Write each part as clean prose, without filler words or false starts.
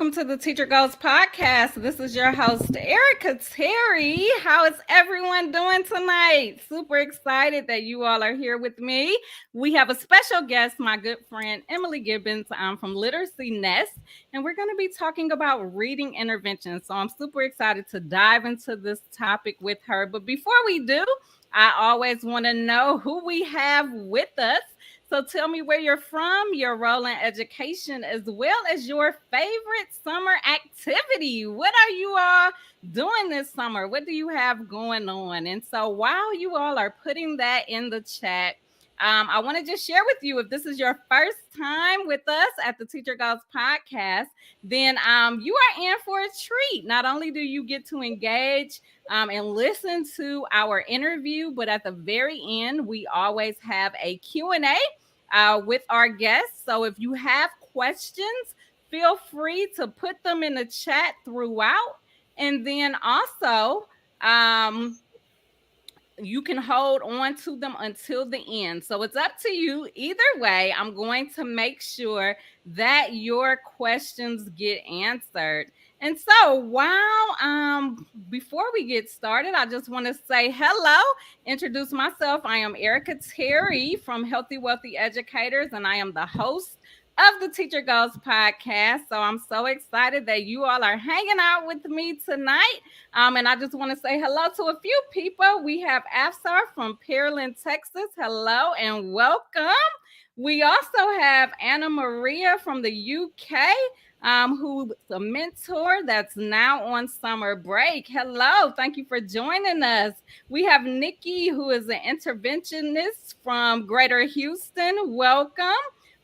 welcome to the Teacher Goals podcast. This is your host, Erica Terry. How is everyone doing tonight? Super excited that you all are here with me. We have a special guest, my good friend, Emily Gibbons from Literacy Nest, and we're going to be talking about reading interventions. So I'm super excited to dive into this topic with her. But before we do, I always want to know who we have with us. So tell me where you're from, your role in education, as well as your favorite summer activity. What are you all doing this summer? What do you have going on? And so while you all are putting that in the chat, I want to just share with you, if this is your first time with us at the Teacher Goals podcast, then you are in for a treat. Not only do you get to engage and listen to our interview, but at the very end, we always have a Q&A with our guests. So if you have questions, feel free to put them in the chat throughout. And then also, you can hold on to them until the end. So it's up to you. Either way, I'm going to make sure that your questions get answered. And so while before we get started, I just want to say hello, introduce myself. I am Erica Terry from Healthy Wealthy Educators, and I am the host of the Teacher Goals podcast. So I'm so excited that you all are hanging out with me tonight. And I just want to say hello to a few people. We have Afsar from Pearland, Texas. Hello and welcome. We also have Anna Maria from the UK, who's a mentor that's now on summer break. Hello, thank you for joining us. We have Nikki, who is an interventionist from Greater Houston. Welcome.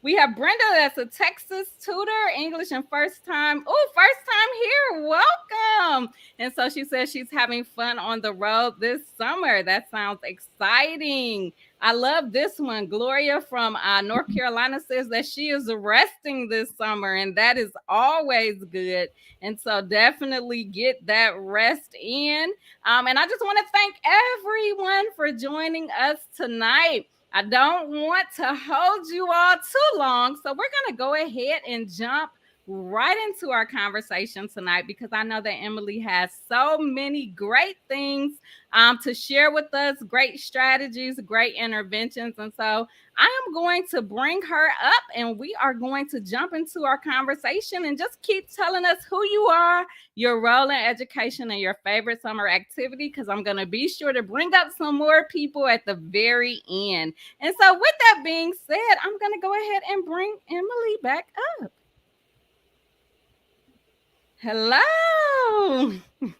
We have Brenda, that's a Texas tutor, English and first time here. Welcome. And so she says she's having fun on the road this summer. That sounds exciting. I love this one. Gloria from North Carolina says that she is resting this summer, and that is always good. And so definitely get that rest in. And I just want to thank everyone for joining us tonight. I don't want to hold you all too long, so we're going to go ahead and jump right into our conversation tonight, because I know that Emily has so many great things to share with us, great strategies, great interventions. And so I am going to bring her up, and we are going to jump into our conversation and just keep telling us who you are, your role in education, and your favorite summer activity, because I'm going to be sure to bring up some more people at the very end. And so with that being said, I'm going to go ahead and bring Emily back up. Hello.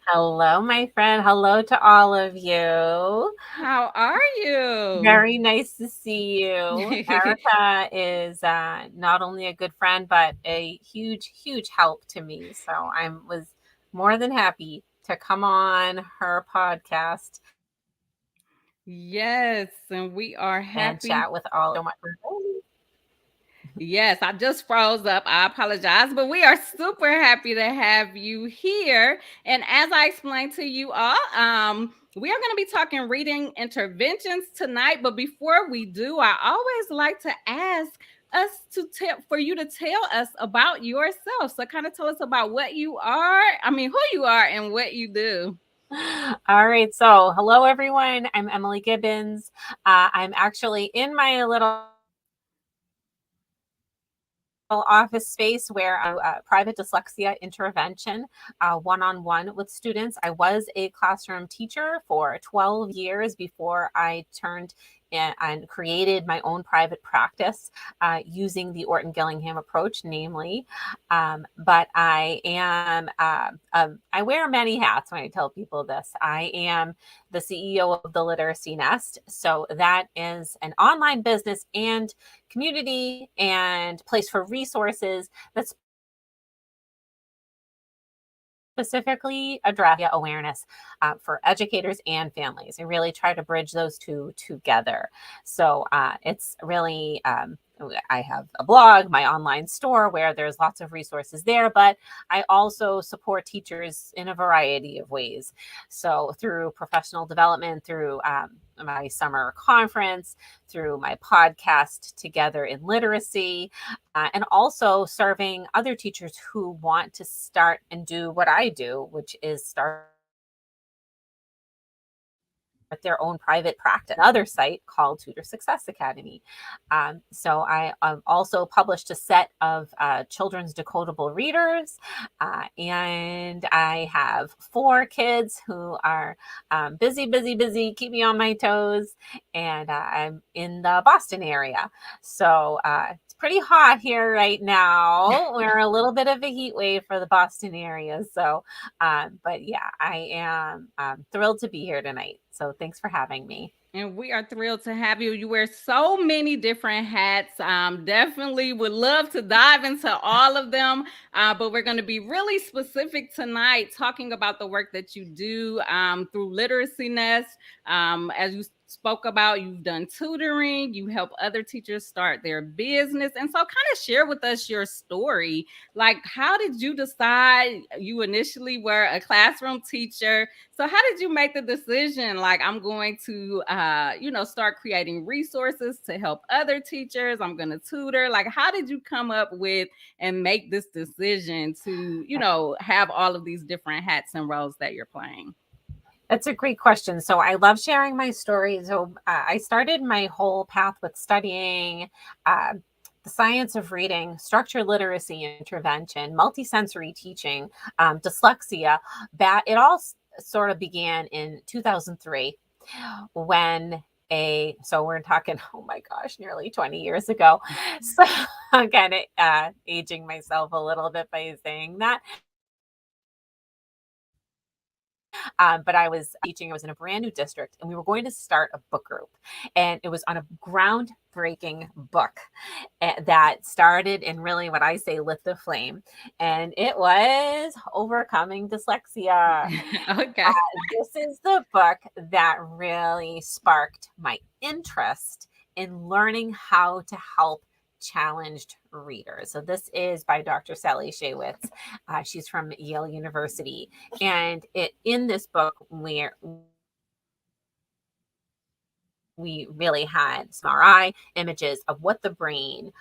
Hello, my friend. Hello to all of you. How are you? Very nice to see you. Erica is not only a good friend, but a huge, huge help to me. So I was more than happy to come on her podcast. Yes, and we are happy. And chat with all so much. Yes, I just froze up. I apologize, but we are super happy to have you here. And as I explained to you all, we are going to be talking reading interventions tonight. But before we do, I always like to ask us for you to tell us about yourself. So kind of tell us about who you are, and what you do. All right. So hello, everyone. I'm Emily Gibbons. I'm actually in my little office space where private dyslexia intervention, one-on-one with students. I was a classroom teacher for 12 years before I turned and created my own private practice using the Orton-Gillingham approach, namely. But I am, I wear many hats when I tell people this. I am the CEO of the Literacy Nest. So that is an online business and community and place for resources that's specifically address awareness for educators and families, and really try to bridge those two together. So it's really I have a blog, my online store where there's lots of resources there, but I also support teachers in a variety of ways. So through professional development, through my summer conference, through my podcast, Together in Literacy, and also serving other teachers who want to start and do what I do, which is start their own private practice. Another site called Tutor Success Academy. So I also published a set of children's decodable readers, and I have 4 kids who are busy, keep me on my toes, and I'm in the Boston area. So it's pretty hot here right now. We're a little bit of a heat wave for the Boston area. So, but yeah, I am thrilled to be here tonight. So thanks for having me. And we are thrilled to have you. You wear so many different hats. Definitely would love to dive into all of them. But we're going to be really specific tonight, talking about the work that you do through Literacy Nest. As you spoke about, you've done tutoring, you help other teachers start their business. And so kind of share with us your story. Like, how did you decide? You initially were a classroom teacher. So how did you make the decision? Like, I'm going to, start creating resources to help other teachers. I'm going to tutor. Like, how did you come up with and make this decision to, have all of these different hats and roles that you're playing? That's a great question. So I love sharing my story. So I started my whole path with studying the science of reading, structured literacy intervention, multisensory teaching, dyslexia. It all sort of began in 2003 when so we're talking, oh my gosh, nearly 20 years ago. So I'm kind of aging myself a little bit by saying that. But I was teaching, I was in a brand new district, and we were going to start a book group. And it was on a groundbreaking book that started and really what I say lit the flame. And it was Overcoming Dyslexia. Okay. This is the book that really sparked my interest in learning how to help challenged readers. So this is by Dr. Sally Shaywitz. She's from Yale University. And in this book, we really had some MRI images of what the brain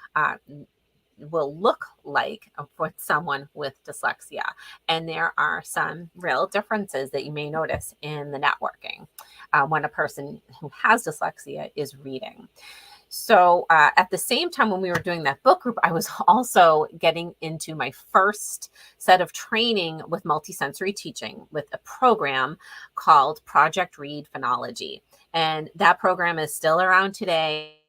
will look like for someone with dyslexia. And there are some real differences that you may notice in the networking when a person who has dyslexia is reading. So at the same time, when we were doing that book group, I was also getting into my first set of training with multisensory teaching with a program called Project Read Phonology. And that program is still around today.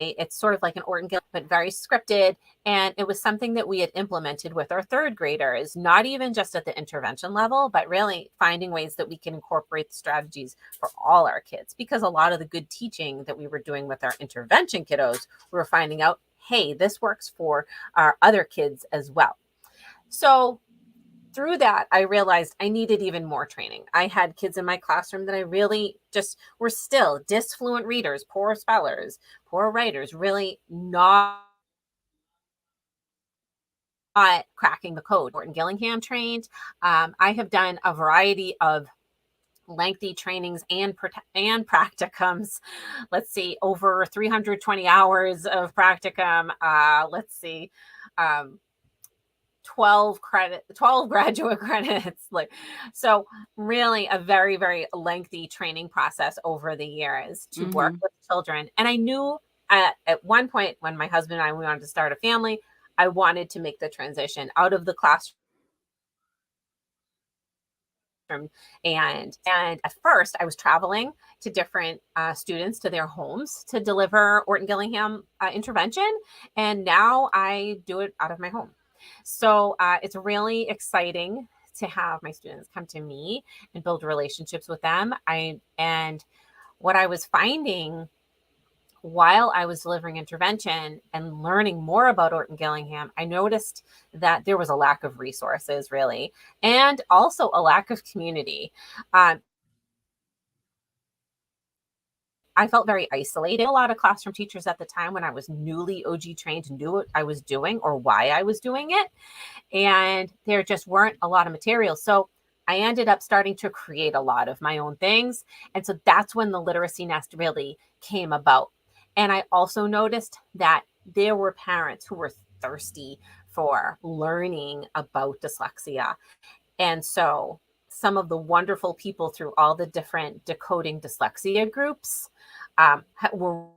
It's sort of like an Orton Gilliam, but very scripted. And it was something that we had implemented with our 3rd graders, not even just at the intervention level, but really finding ways that we can incorporate the strategies for all our kids. Because a lot of the good teaching that we were doing with our intervention kiddos, we were finding out, hey, this works for our other kids as well. So through that, I realized I needed even more training. I had kids in my classroom that I really just were still dysfluent readers, poor spellers, poor writers, really not cracking the code. Orton Gillingham trained. I have done a variety of lengthy trainings and practicums. Let's see, over 320 hours of practicum. 12 graduate credits. So really a very, very lengthy training process over the years to work with children. And I knew at one point when my husband and I, we wanted to start a family, I wanted to make the transition out of the classroom. And at first I was traveling to different students to their homes to deliver Orton Gillingham intervention. And now I do it out of my home. So it's really exciting to have my students come to me and build relationships with them. And what I was finding while I was delivering intervention and learning more about Orton Gillingham, I noticed that there was a lack of resources, really, and also a lack of community. I felt very isolated. A lot of classroom teachers at the time when I was newly OG trained knew what I was doing or why I was doing it. And there just weren't a lot of materials. So I ended up starting to create a lot of my own things. And so that's when the Literacy Nest really came about. And I also noticed that there were parents who were thirsty for learning about dyslexia. And so some of the wonderful people through all the different decoding dyslexia groups were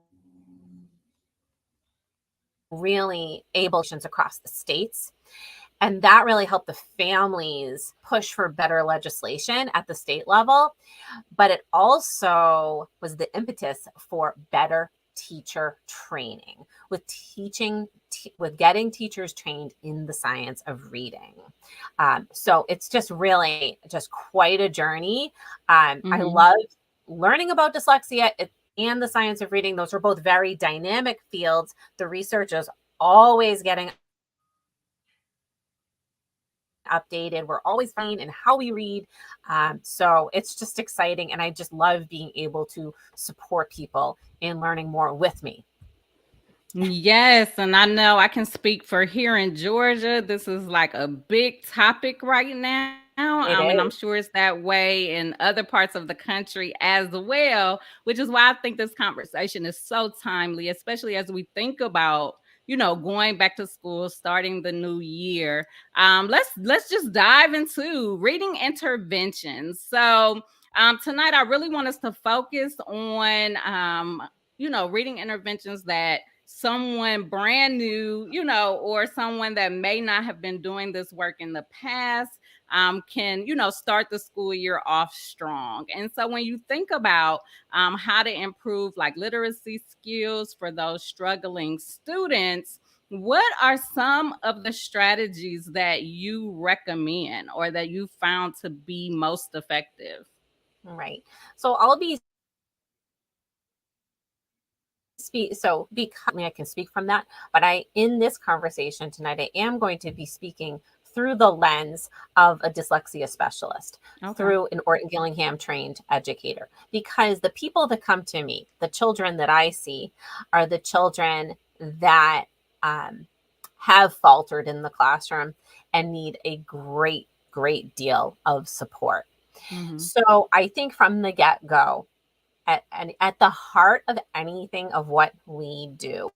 really able to across the states. And that really helped the families push for better legislation at the state level. But it also was the impetus for better teacher training, with getting teachers trained in the science of reading. So it's just really just quite a journey. I love learning about dyslexia and the science of reading. Those are both very dynamic fields. The research is always getting updated. We're always finding in how we read. So it's just exciting. And I just love being able to support people in learning more with me. Yes, and I know I can speak for here in Georgia. This is like a big topic right now. It And I'm is. sure it's that way in other parts of the country as well, which is why I think this conversation is so timely, especially as we think about, going back to school, starting the new year. Let's just dive into reading interventions. So tonight I really want us to focus on reading interventions that someone brand new, or someone that may not have been doing this work in the past can, start the school year off strong. And so when you think about how to improve like literacy skills for those struggling students, what are some of the strategies that you recommend or that you found to be most effective? Right. So I'll be because I can speak from that, but in this conversation tonight, I am going to be speaking through the lens of a dyslexia specialist, through an Orton Gillingham trained educator, because the people that come to me, the children that I see, are the children that have faltered in the classroom and need a great deal of support. So I think from the get-go, at the heart of anything of what we do,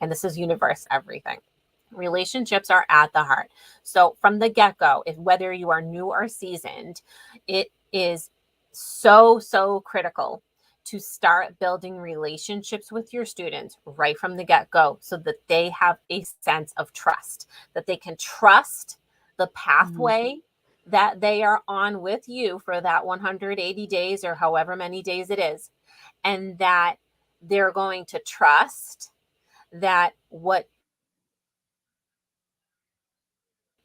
and this is universe everything, relationships are at the heart. So from the get-go, whether you are new or seasoned, it is so critical to start building relationships with your students right from the get-go, so that they have a sense of trust, that they can trust the pathway that they are on with you for that 180 days or however many days it is, and that they're going to trust that what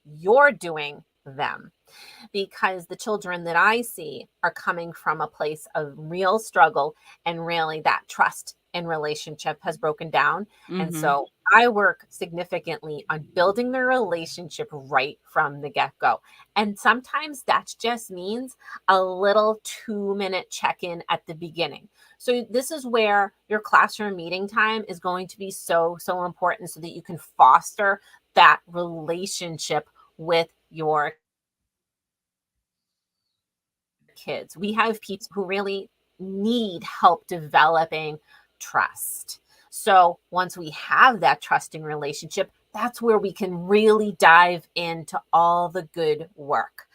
you're doing them. Because the children that I see are coming from a place of real struggle, and really that trust and relationship has broken down. And so I work significantly on building the relationship right from the get-go. And sometimes that just means a little 2-minute check-in at the beginning. So this is where your classroom meeting time is going to be so important, so that you can foster that relationship with your kids. We have people who really need help developing trust. So once we have that trusting relationship, that's where we can really dive into all the good work.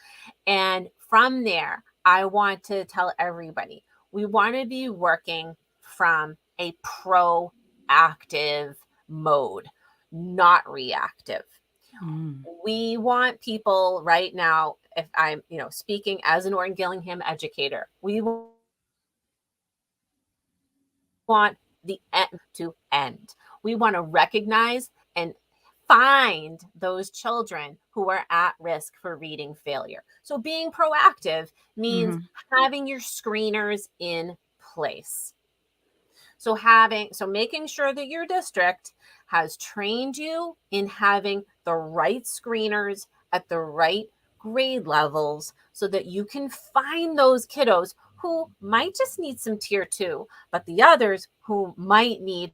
And from there, I want to tell everybody, we want to be working from a proactive mode, not reactive. We want people right now, if I'm, speaking as an Orton Gillingham educator, we want the end to end. We want to recognize and find those children who are at risk for reading failure. So being proactive means having your screeners in place. So making sure that your district has trained you in having the right screeners at the right grade levels, so that you can find those kiddos who might just need some tier 2, but the others who might need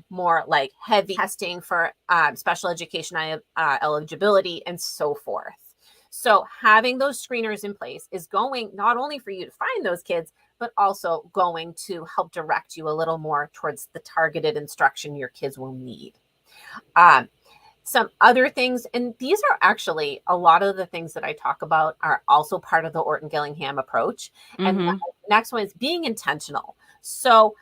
more like heavy testing for special education eligibility and so forth. So having those screeners in place is going not only for you to find those kids, but also going to help direct you a little more towards the targeted instruction your kids will need. Some other things, and these are actually a lot of the things that I talk about are also part of the Orton-Gillingham approach. And the next one is being intentional. So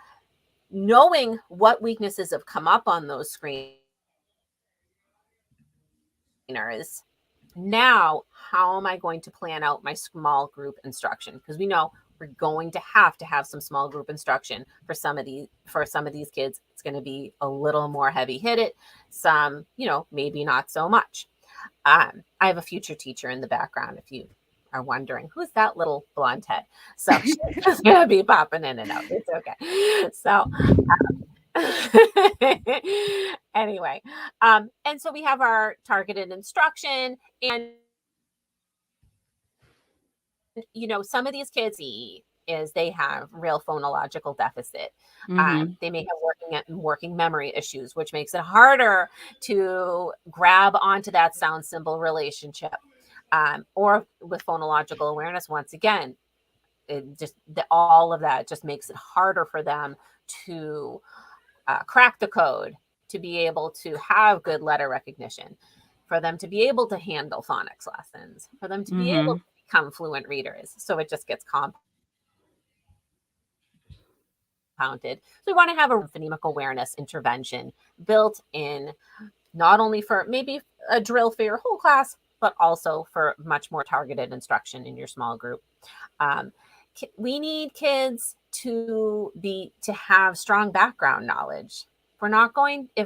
knowing what weaknesses have come up on those screeners, now how am I going to plan out my small group instruction? Because we know we're going to have some small group instruction for some of these kids. It's going to be a little more heavy hitted, some maybe not so much. I have a future teacher in the background if you are wondering who's that little blonde head. So she's going to be popping in and out. It's okay. So anyway, and so we have our targeted instruction, and some of these kids is they have real phonological deficit. They may have working memory issues, which makes it harder to grab onto that sound symbol relationship. Or with phonological awareness, once again, all of that just makes it harder for them to crack the code, to be able to have good letter recognition, for them to be able to handle phonics lessons, for them to be able to become fluent readers. So it just gets compounded. So we want to have a phonemic awareness intervention built in, not only for maybe a drill for your whole class, but also for much more targeted instruction in your small group. We need kids to have strong background knowledge. If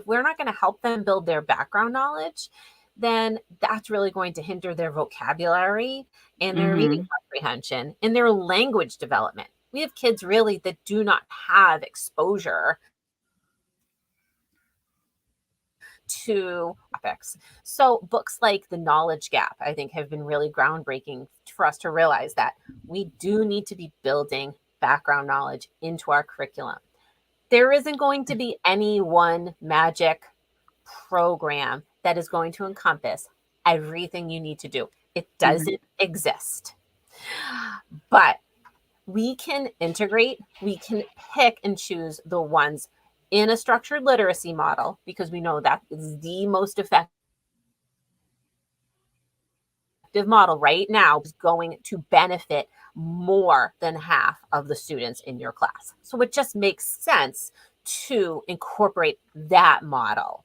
we're not going to help them build their background knowledge, then that's really going to hinder their vocabulary and their reading comprehension and their language development. We have kids really that do not have exposure to topics. So books like The Knowledge Gap, I think, have been really groundbreaking for us to realize that we do need to be building background knowledge into our curriculum. There isn't going to be any one magic program that is going to encompass everything you need to do. It doesn't exist. But we can integrate, we can pick and choose the ones in a structured literacy model, because we know that is the most effective model right now, is going to benefit more than half of the students in your class. So it just makes sense to incorporate that model.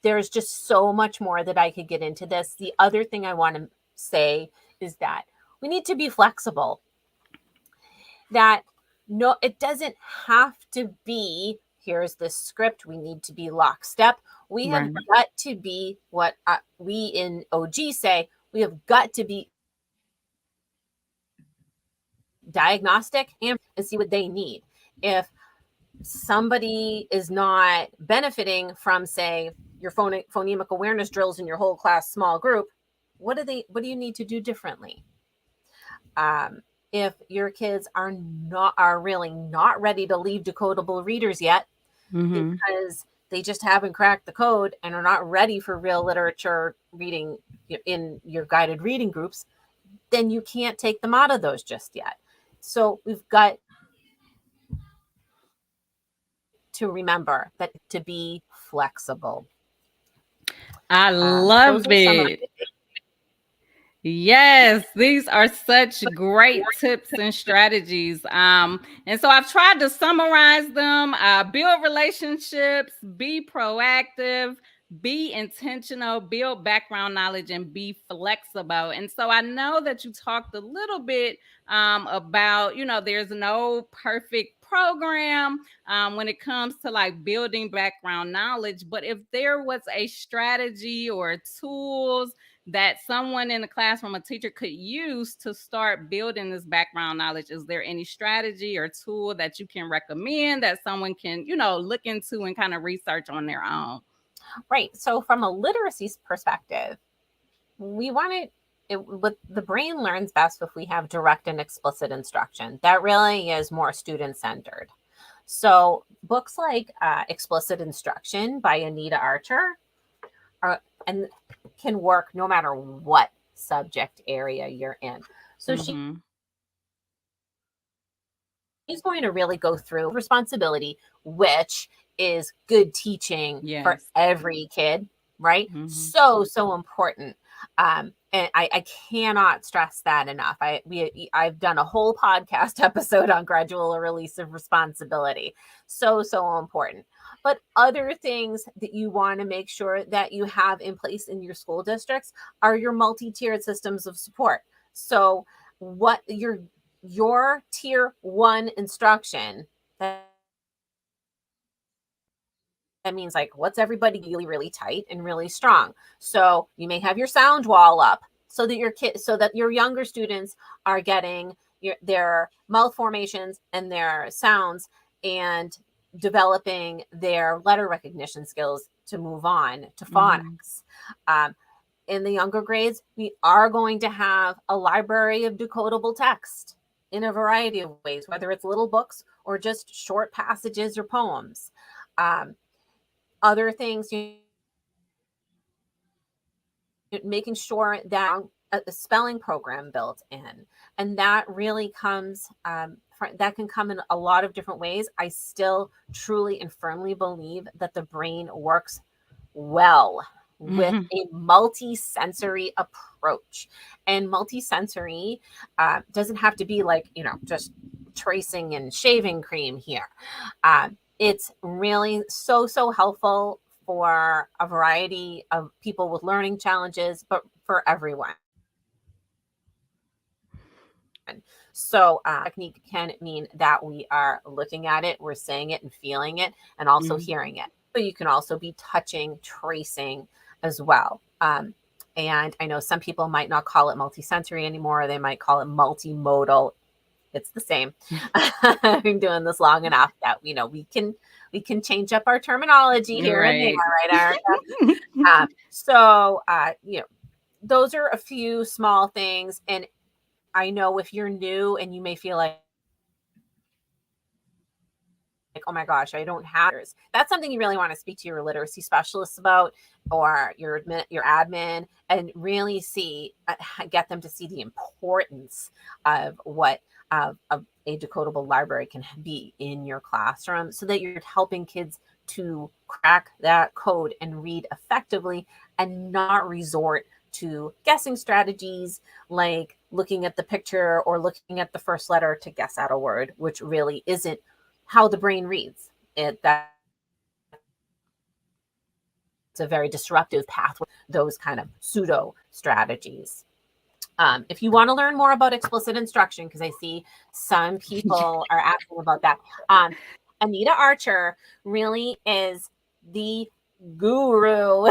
There's just so much more that I could get into this. The other thing I want to say is that we need to be flexible. That no, it doesn't have to be, here's the script, we need to be lockstep. We have got to be what we in OG say, we have got to be diagnostic and see what they need. If somebody is not benefiting from, say, your phonemic awareness drills in your whole class small group, what do you need to do differently? If your kids are really not ready to leave decodable readers yet, because they just haven't cracked the code and are not ready for real literature reading in your guided reading groups, then you can't take them out of those just yet. So we've got to remember that to be flexible. I love it. Yes, these are such great tips and strategies. And so I've tried to summarize them. Build relationships, be proactive, be intentional, build background knowledge, and be flexible. And so I know that you talked a little bit about, there's no perfect program when it comes to like building background knowledge. But if there was a strategy or tools that someone in the classroom, a teacher, could use to start building this background knowledge, is there any strategy or tool that you can recommend that someone can, look into and kind of research on their own? Right. So from a literacy perspective, we want to the brain learns best if we have direct and explicit instruction. That really is more student centered. So books like Explicit Instruction by Anita Archer and can work no matter what subject area you're in. So Mm-hmm. she's going to really go through responsibility, which is good teaching for Yes. every kid, right? Mm-hmm. So important. And I cannot stress that enough. I've done a whole podcast episode on gradual release of responsibility. So important. But other things that you want to make sure that you have in place in your school districts are your multi-tiered systems of support. So what your tier 1 instruction, that means like what's everybody really tight and really strong. So you may have your sound wall up so that your younger students are getting their mouth formations and their sounds and developing their letter recognition skills to move on to Mm-hmm. phonics. In the younger grades, we are going to have a library of decodable text in a variety of ways, whether it's little books or just short passages or poems. Other things, making sure that a spelling program built in, and that really comes that can come in a lot of different ways. I still truly and firmly believe that the brain works well with Mm-hmm. a multi-sensory approach. And multi-sensory doesn't have to be like, just tracing and shaving cream here. It's really so helpful for a variety of people with learning challenges, but for everyone. So technique can mean that we are looking at it, we're saying it and feeling it, and also Mm-hmm. hearing it. But you can also be touching, tracing as well. And I know some people might not call it multisensory anymore. They might call it multimodal. It's the same. I've been doing this long enough that we can change up our terminology here and there, Right. right, Erica? So those are a few small things. And I know if you're new and you may feel like, oh my gosh, I don't have yours. That's something you really want to speak to your literacy specialists about, or your admin, and really get them to see the importance of what a decodable library can be in your classroom, so that you're helping kids to crack that code and read effectively and not resort to guessing strategies like looking at the picture or looking at the first letter to guess out a word, which really isn't how the brain reads. That's a very disruptive pathway, those kind of pseudo strategies. If you want to learn more about explicit instruction, because I see some people are asking about that, Anita Archer really is the guru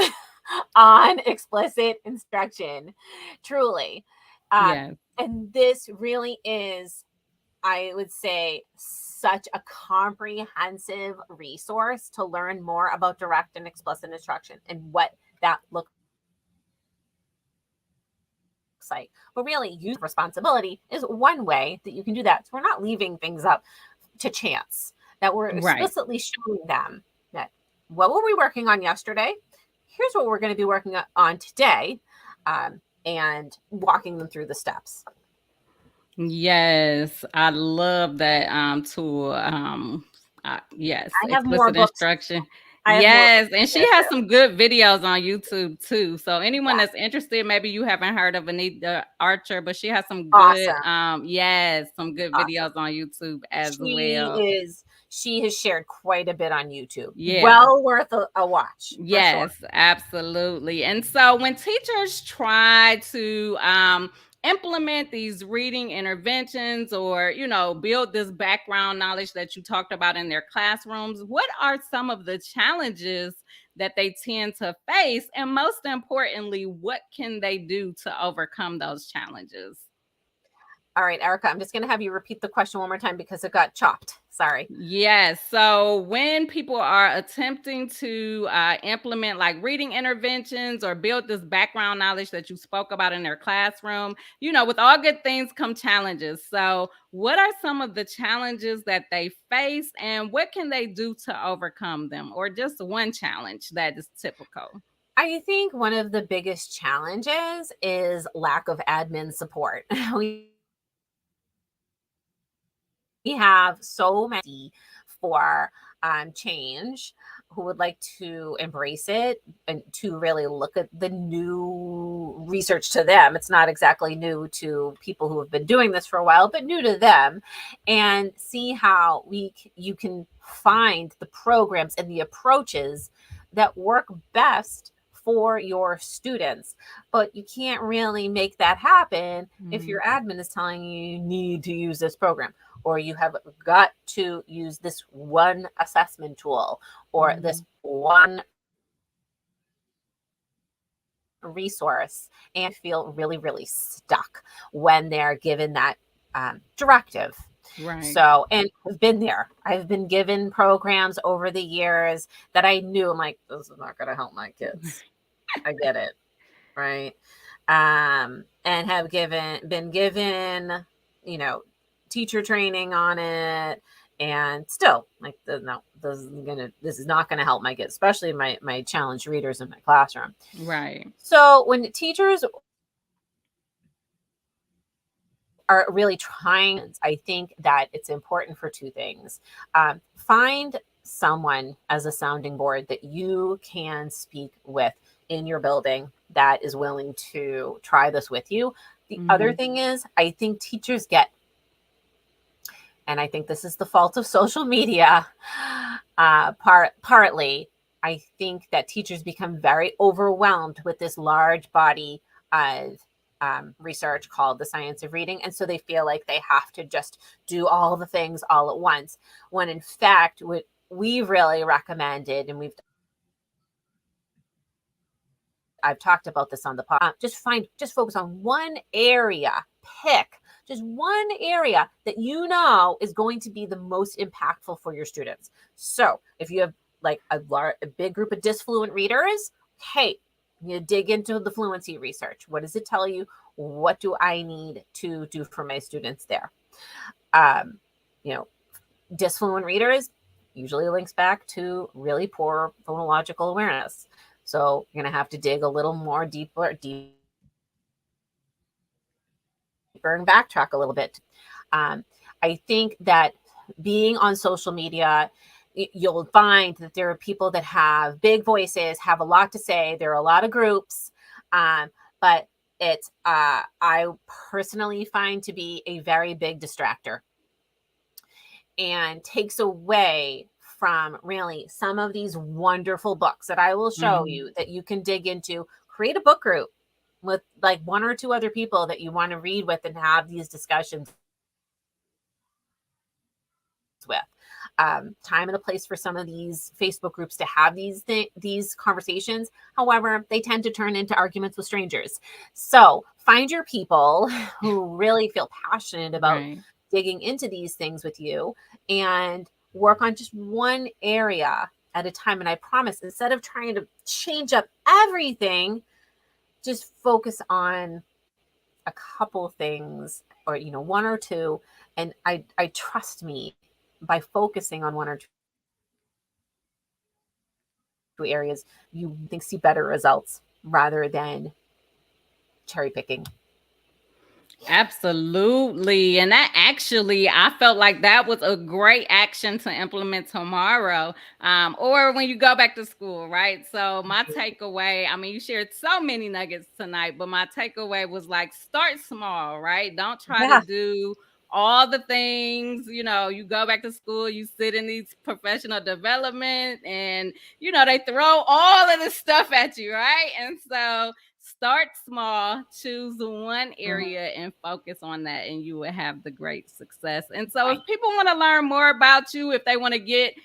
on explicit instruction, truly. Yes. And this really is, I would say, such a comprehensive resource to learn more about direct and explicit instruction and what that looks like. But really, use responsibility is one way that you can do that. So we're not leaving things up to chance, that we're Right. explicitly showing them that what were we working on yesterday? Here's what we're going to be working on today, and walking them through the steps. Yes, I love that tool. Yes, I have more explicit books. instruction. I have more books Yes, and she there has too. some good videos on YouTube too. So anyone Yeah, that's interested, maybe you haven't heard of Anita Archer, but she has some good awesome. yes, some good Awesome. videos on YouTube as She well. she has shared quite a bit on YouTube. Yeah. Well worth a watch for sure. Yes, absolutely. And so when teachers try to implement these reading interventions or, build this background knowledge that you talked about in their classrooms, what are some of the challenges that they tend to face? And most importantly, what can they do to overcome those challenges? All right, Erica, I'm just going to have you repeat the question one more time because it got chopped. Sorry. Yes. So when people are attempting to implement like reading interventions or build this background knowledge that you spoke about in their classroom, with all good things come challenges. So, what are some of the challenges that they face and what can they do to overcome them? Or just one challenge that is typical? I think one of the biggest challenges is lack of admin support. We have so many for change who would like to embrace it and to really look at the new research to them. It's not exactly new to people who have been doing this for a while, but new to them, and see how you can find the programs and the approaches that work best for your students. But you can't really make that happen if your admin is telling you need to use this program, or you have got to use this one assessment tool or this one resource, and feel really, really stuck when they're given that directive. Right. So, and I've been there. I've been given programs over the years that I knew, I'm like, this is not going to help my kids. I get it. Right. And have been given, you know, teacher training on it, and still like, no, this is not gonna help my kids, especially my challenged readers in my classroom. Right. So when teachers are really trying, I think that it's important for two things. Find someone as a sounding board that you can speak with in your building that is willing to try this with you. The other thing is, I think teachers get, and I think this is the fault of social media, partly, I think that teachers become very overwhelmed with this large body of research called the science of reading. And so they feel like they have to just do all the things all at once, when in fact, what we've really recommended, and I've talked about this on the podcast, just focus on one area, pick just one area that you know is going to be the most impactful for your students. So if you have like a big group of dysfluent readers, hey, you dig into the fluency research. What does it tell you? What do I need to do for my students there? Dysfluent readers usually links back to really poor phonological awareness. So you're going to have to dig a little more deeper and backtrack a little bit. I think that being on social media, you'll find that there are people that have big voices, have a lot to say. There are a lot of groups, but it's I personally find to be a very big distractor and takes away from really some of these wonderful books that I will show you that you can dig into. Create a book group with like one or two other people that you want to read with and have these discussions with. Time and a place for some of these Facebook groups to have these conversations. However, they tend to turn into arguments with strangers. So find your people who really feel passionate about digging into these things with you, and work on just one area at a time. And I promise, instead of trying to change up everything, just focus on a couple things, or one or two. And I trust me, by focusing on one or two areas, you think see better results rather than cherry picking. Absolutely. And that actually, I felt like that was a great action to implement tomorrow, or when you go back to school, right? So, my takeaway, I mean, you shared so many nuggets tonight, but my takeaway was like, start small, right? Don't try to do all the things. You go back to school, you sit in these professional development, and they throw all of this stuff at you, right? And so Start small, choose one Mhm. area and focus on that, and you will have the great success. And so, if people want to learn more about you, if they want to get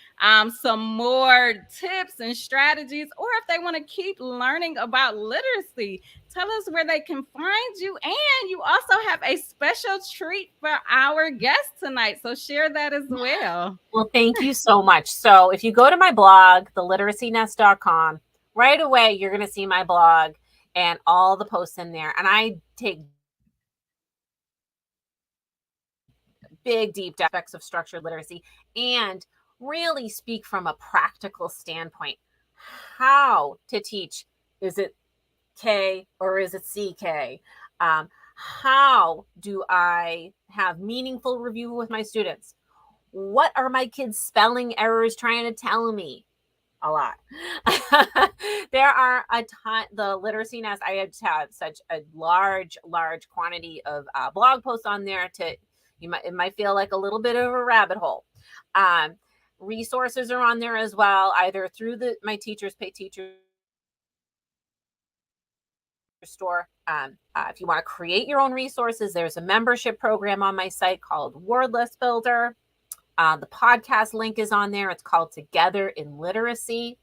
some more tips and strategies, or if they want to keep learning about literacy, tell us where they can find you. And you also have a special treat for our guest tonight. So, share that as well. Well, thank you so much. So if you go to my blog, theliteracynest.com, right away, you're going to see my blog and all the posts in there. And I take big, deep aspects of structured literacy and really speak from a practical standpoint. How to teach. Is it K or is it CK? How do I have meaningful review with my students? What are my kids' spelling errors trying to tell me? A lot. There are a ton. The Literacy Nest, I have such a large quantity of blog posts on there. It might feel like a little bit of a rabbit hole. Resources are on there as well, either through my Teachers Pay Teachers store. If you want to create your own resources, there's a membership program on my site called Word List Builder. The podcast link is on there. It's called Together in Literacy.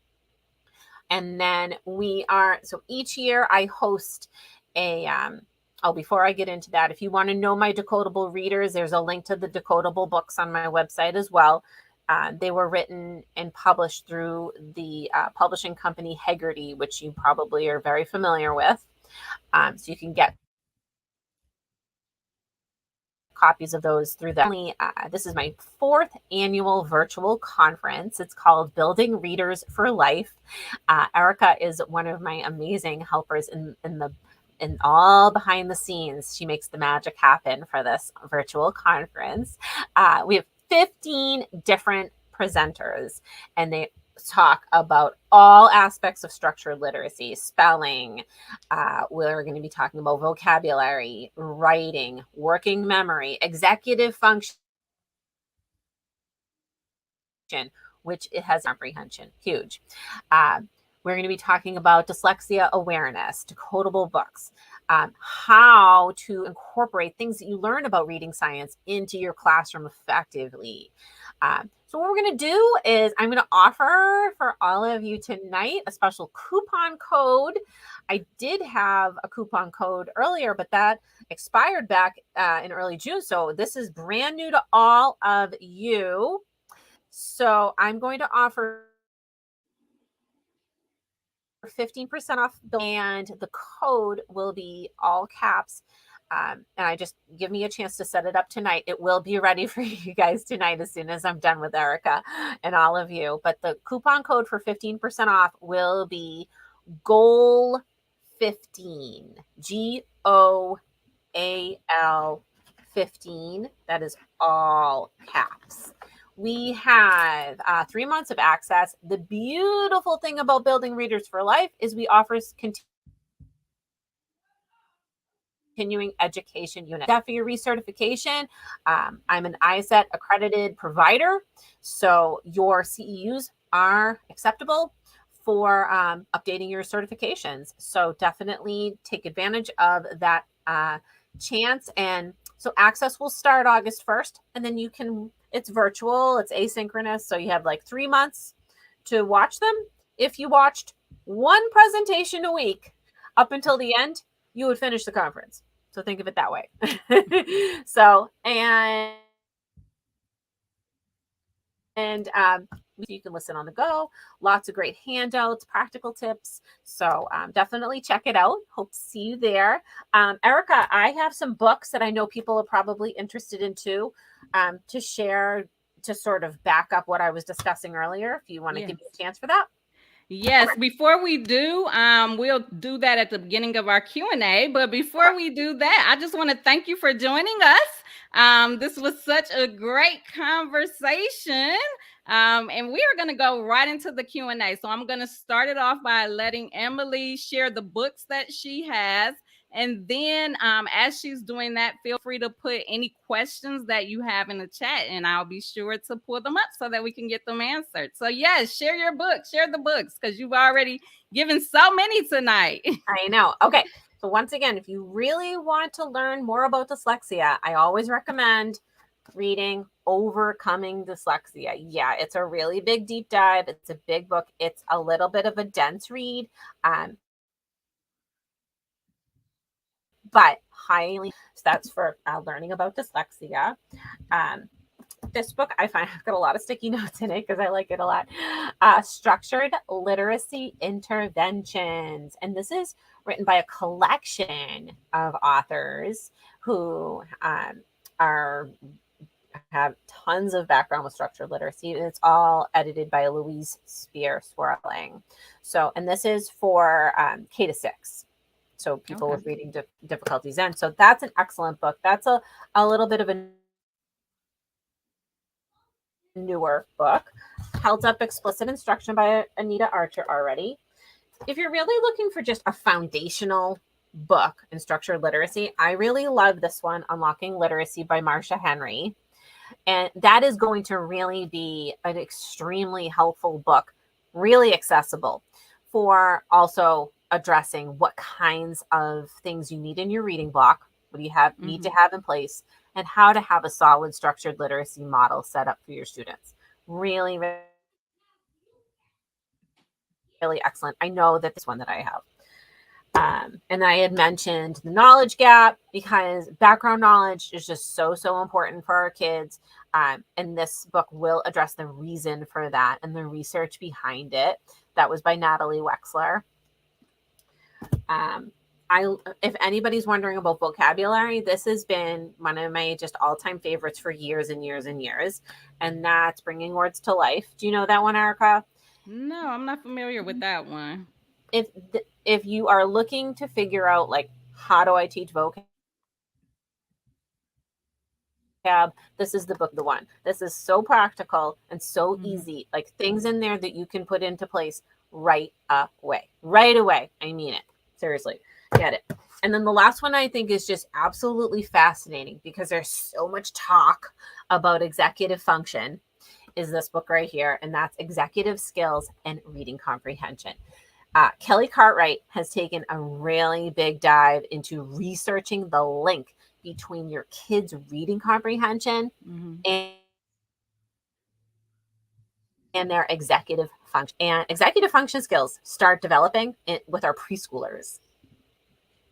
And then so each year I host before I get into that, if you want to know my decodable readers, there's a link to the decodable books on my website as well. They were written and published through the publishing company Hegarty, which you probably are very familiar with. So you can get copies of those through them. This is my 4th annual virtual conference. It's called Building Readers for Life. Erica is one of my amazing helpers in all behind the scenes. She makes the magic happen for this virtual conference. We have 15 different presenters, and they talk about all aspects of structured literacy, spelling. We're going to be talking about vocabulary, writing, working memory, executive function, which it has comprehension, huge. We're going to be talking about dyslexia awareness, decodable books, how to incorporate things that you learn about reading science into your classroom effectively. So what we're going to do is I'm going to offer for all of you tonight a special coupon code. I did have a coupon code earlier, but that expired back in early June. So this is brand new to all of you. So I'm going to offer 15% off, and the code will be all caps. And I just give me a chance to set it up tonight. It will be ready for you guys tonight as soon as I'm done with Erica and all of you. But the coupon code for 15% off will be GOAL 15, GOAL 15. That is all caps. We have 3 months of access. The beautiful thing about Building Readers for Life is we offer continuing education unit. For your recertification, I'm an ISET accredited provider, so your CEUs are acceptable for updating your certifications. So definitely take advantage of that chance. And so access will start August 1st, and then it's virtual, it's asynchronous. So you have like 3 months to watch them. If you watched one presentation a week up until the end, you would finish the conference. So think of it that way. So, and you can listen on the go. Lots of great handouts, practical tips. So definitely check it out. Hope to see you there. Erica, I have some books that I know people are probably interested in too, to share, to sort of back up what I was discussing earlier. If you want to give me a chance for that. Yes, before we do, we'll do that at the beginning of our Q&A. But before we do that, I just want to thank you for joining us. This was such a great conversation. And we are going to go right into the Q&A. So I'm going to start it off by letting Emily share the books that she has. And then as she's doing that, feel free to put any questions that you have in the chat, and I'll be sure to pull them up so that we can get them answered. So yes, share your books, share the books, because you've already given so many tonight. I know. Okay. So once again, if you really want to learn more about dyslexia, I always recommend reading Overcoming Dyslexia. Yeah, it's a really big deep dive. It's a big book. It's a little bit of a dense read, but highly. So that's for learning about dyslexia. This book, I find I've got a lot of sticky notes in it because I like it a lot. Structured Literacy Interventions. And this is written by a collection of authors who have tons of background with structured literacy. And it's all edited by Louise Spear-Swerling. So, and this is for K to 6. So people with reading difficulties. And so that's an excellent book. That's a little bit of a newer book. Held Up Explicit Instruction by Anita Archer already. If you're really looking for just a foundational book in structured literacy, I really love this one, Unlocking Literacy by Marcia Henry. And that is going to really be an extremely helpful book, really accessible for also addressing what kinds of things you need in your reading block, what do you have need to have in place, and how to have a solid structured literacy model set up for your students. Really, really excellent. I know that this one that I have. And I had mentioned the knowledge gap because background knowledge is just so important for our kids. And this book will address the reason for that and the research behind it. That was by Natalie Wexler. If anybody's wondering about vocabulary, this has been one of my just all-time favorites for years and years and years. And that's Bringing Words to Life. Do you know that one, Erica? No, I'm not familiar with that one. If you are looking to figure out, like, how do I teach vocab, this is the book, the one. This is so practical and so easy, like things in there that you can put into place right away. I mean it. Seriously, get it. And then the last one I think is just absolutely fascinating because there's so much talk about executive function, is this book right here. And that's Executive Skills and Reading Comprehension. Kelly Cartwright has taken a really big dive into researching the link between your kids' reading comprehension and their executive function. And executive function skills start developing with our preschoolers.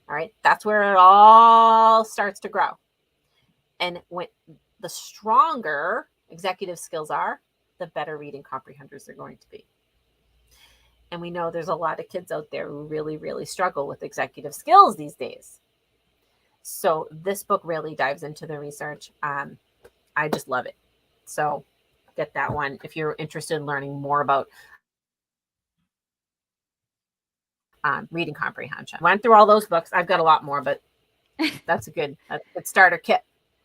All right, that's where it all starts to grow. And when the stronger executive skills are, the better reading comprehenders they're going to be. And we know there's a lot of kids out there who really, really struggle with executive skills these days. So this book really dives into the research. I just love it. So get that one if you're interested in learning more about reading comprehension. Went through all those books. I've got a lot more, but that's a good starter kit.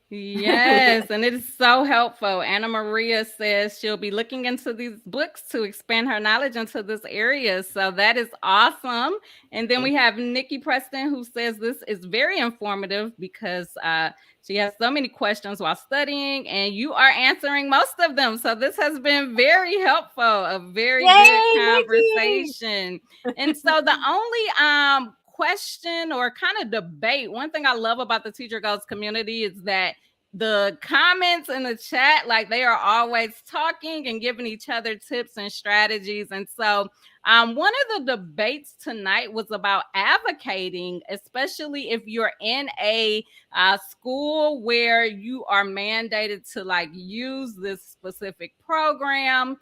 Yes, and it is so helpful. Anna Maria says she'll be looking into these books to expand her knowledge into this area. So that is awesome. And then we have Nikki Preston, who says this is very informative because she has so many questions while studying, and you are answering most of them. So this has been very helpful, a very good conversation. And so the only question or kind of debate, one thing I love about the TeacherGoals community is that the comments in the chat, like, they are always talking and giving each other tips and strategies. And so one of the debates tonight was about advocating, especially if you're in a school where you are mandated to, like, use this specific program.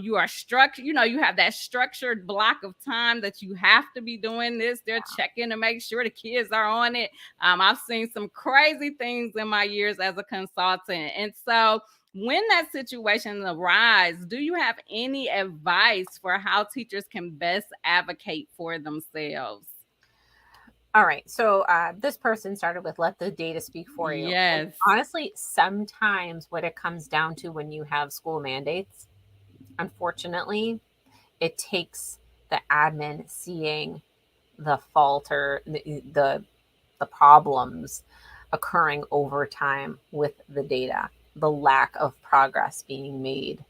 You are structured, you have that structured block of time that you have to be doing this. They're checking to make sure the kids are on it. I've seen some crazy things in my years as a consultant. And so when that situation arises, do you have any advice for how teachers can best advocate for themselves? All right. So this person started with let the data speak for you. Yes. And honestly, sometimes what it comes down to when you have school mandates, unfortunately, it takes the admin seeing the fault or the the problems occurring over time with the data, the lack of progress being made.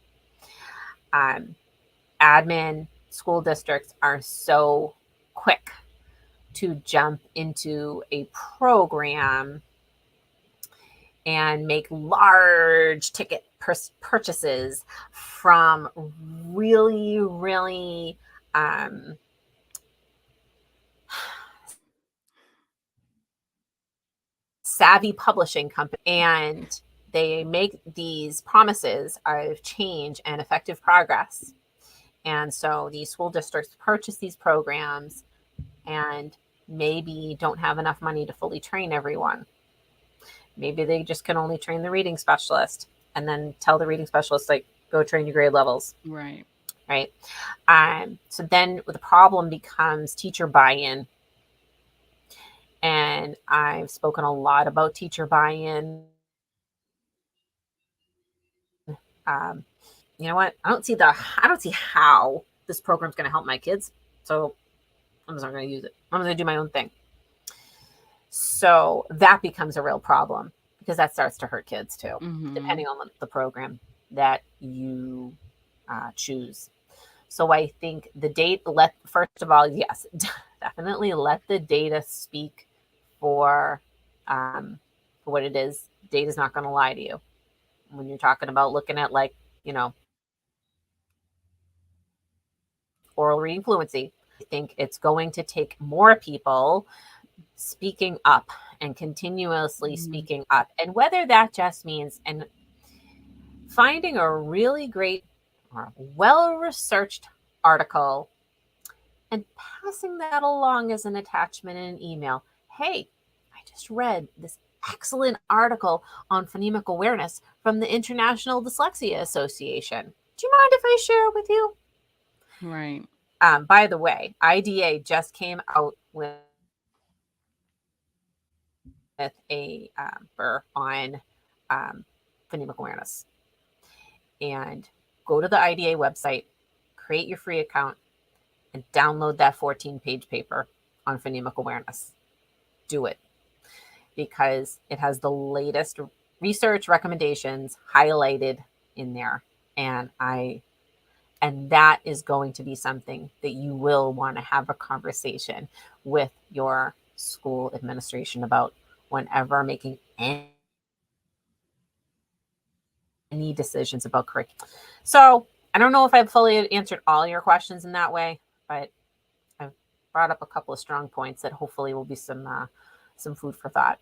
Admin, school districts are so quick to jump into a program and make large ticket purchases from really savvy publishing company, and they make these promises of change and effective progress. And so these school districts purchase these programs and maybe don't have enough money to fully train everyone. Maybe they just can only train the reading specialist and then tell the reading specialist, like, go train your grade levels. Right. Right. So then the problem becomes teacher buy-in. And I've spoken a lot about teacher buy-in. You know what? I don't see how this program's going to help my kids. So I'm just not going to use it. I'm going to do my own thing. So that becomes a real problem, because that starts to hurt kids too, depending on the program that you choose. So I think first of all, yes, definitely let the data speak for what it is. Data's not going to lie to you. When you're talking about looking at, like, oral reading fluency, I think it's going to take more people speaking up and continuously speaking up. And whether that just means and finding a really great or well-researched article and passing that along as an attachment in an email. Hey, I just read this excellent article on phonemic awareness from the International Dyslexia Association. Do you mind if I share it with you? Right. By the way, IDA just came out with a on phonemic awareness. And go to the IDA website, create your free account, and download that 14-page paper on phonemic awareness. Do it, because it has the latest research recommendations highlighted in there. And that is going to be something that you will want to have a conversation with your school administration about whenever making any decisions about curriculum. So I don't know if I've fully answered all your questions in that way, but I've brought up a couple of strong points that hopefully will be some food for thought.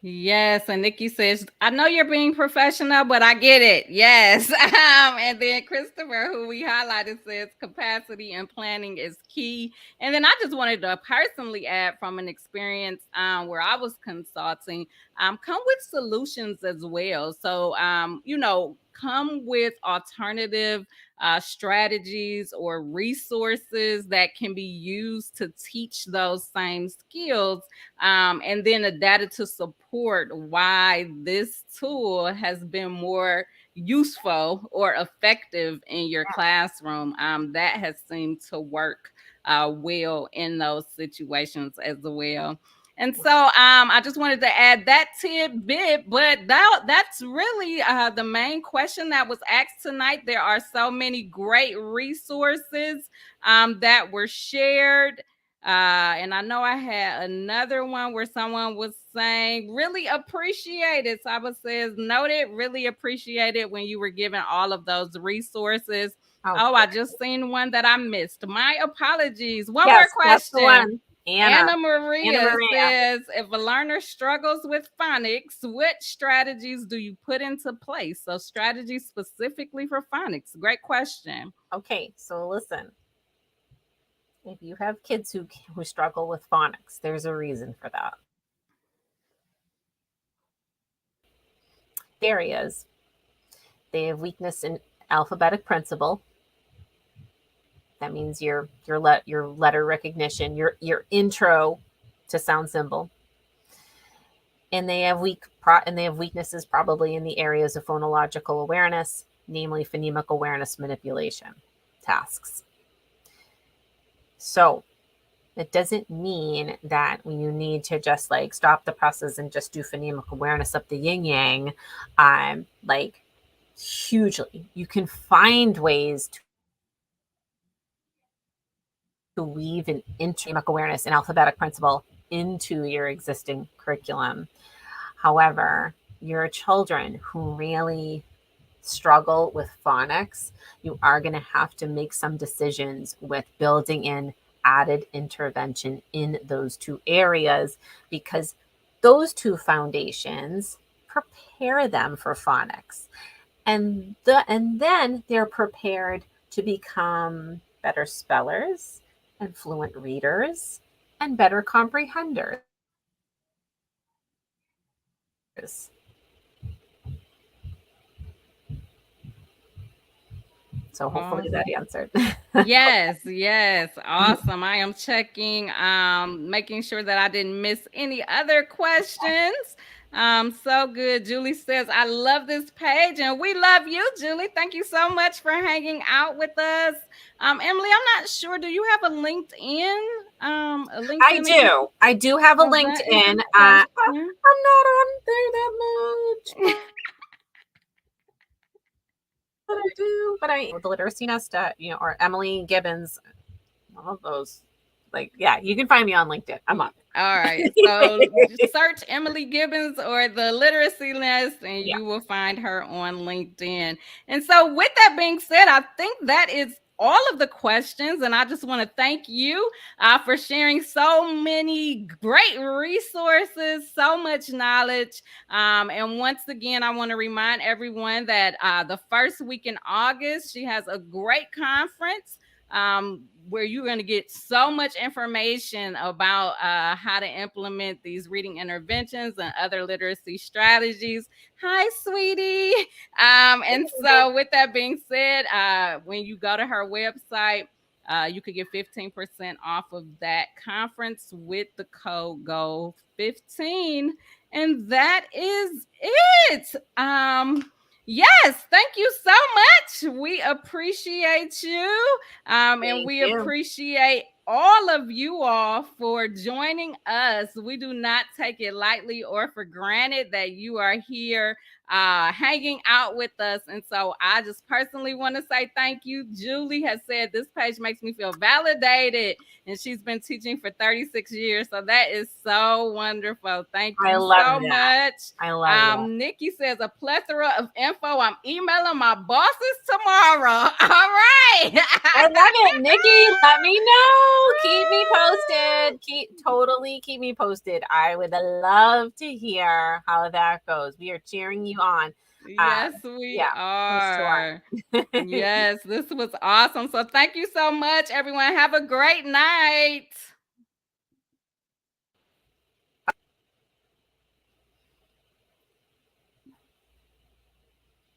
Yes, and Nikki says, I know you're being professional, but I get it. Yes. And then Christopher, who we highlighted, says capacity and planning is key. And then I just wanted to personally add from an experience where I was consulting, come with solutions as well. So, come with alternative strategies or resources that can be used to teach those same skills, and then the data to support why this tool has been more useful or effective in your classroom. That has seemed to work well in those situations as well. And so I just wanted to add that tidbit, but that's really the main question that was asked tonight. There are so many great resources that were shared. And I know I had another one where someone was saying, really appreciate it. Saba says, noted, really appreciate it when you were given all of those resources. Oh, I just seen one that I missed. My apologies. One more question. That's the one. Anna Maria says, if a learner struggles with phonics, what strategies do you put into place? So strategies specifically for phonics. Great question. Okay, so listen. If you have kids who struggle with phonics, there's a reason for that. Areas. They have weakness in alphabetic principle. That means your letter recognition, your intro to sound symbol. And they have weaknesses probably in the areas of phonological awareness, namely phonemic awareness manipulation tasks. So It doesn't mean that you need to just like stop the presses and just do phonemic awareness of the yin yang. Like hugely, you can find ways to weave an phonemic awareness and alphabetic principle into your existing curriculum. However, your children who really struggle with phonics, you are going to have to make some decisions with building in added intervention in those two areas, because those two foundations prepare them for phonics. And then they're prepared to become better spellers and fluent readers and better comprehenders. So hopefully that Awesome. answered. Yes, yes. Awesome. I am checking, making sure that I didn't miss any other questions. So good. Julie says, I love this page, and we love you, Julie. Thank you so much for hanging out with us. Emily, I'm not sure. Do you have a LinkedIn? A I LinkedIn account? do. I do have a So that is LinkedIn. a I'm not on there that much, but I do. But I the Literacy Nest, or Emily Gibbons, all of those. Like, yeah, you can find me on LinkedIn. I'm on. All right. So just search Emily Gibbons or the Literacy Nest, and Yeah. you will find her on LinkedIn. And so, with that being said, I think that is all of the questions. And I just want to thank you for sharing so many great resources, so much knowledge. And once again, I want to remind everyone that the first week in August, she has a great conference where you're going to get so much information about how to implement these reading interventions and other literacy strategies. Hi, sweetie. And so, with that being said, when you go to her website, you could get 15% off of that conference with the code GO15. And that is it. Yes, thank you so much. We appreciate you. And Thank we you. appreciate all of you all for joining us. We do not take it lightly or for granted that you are here hanging out with us. And so I just personally want to say thank you. Julie has said this page makes me feel validated, and she's been teaching for 36 years. So that is so wonderful. Thank I you love so that. much. I love that. Nikki says a plethora of info. I'm emailing my bosses tomorrow. All right. I love it. Nikki, let me know. Keep me posted. Keep me posted. I would love to hear how that goes. We are cheering you on. Yes, we Yeah, for are. sure. Yes, this was awesome. So thank you so much, everyone. Have a great night.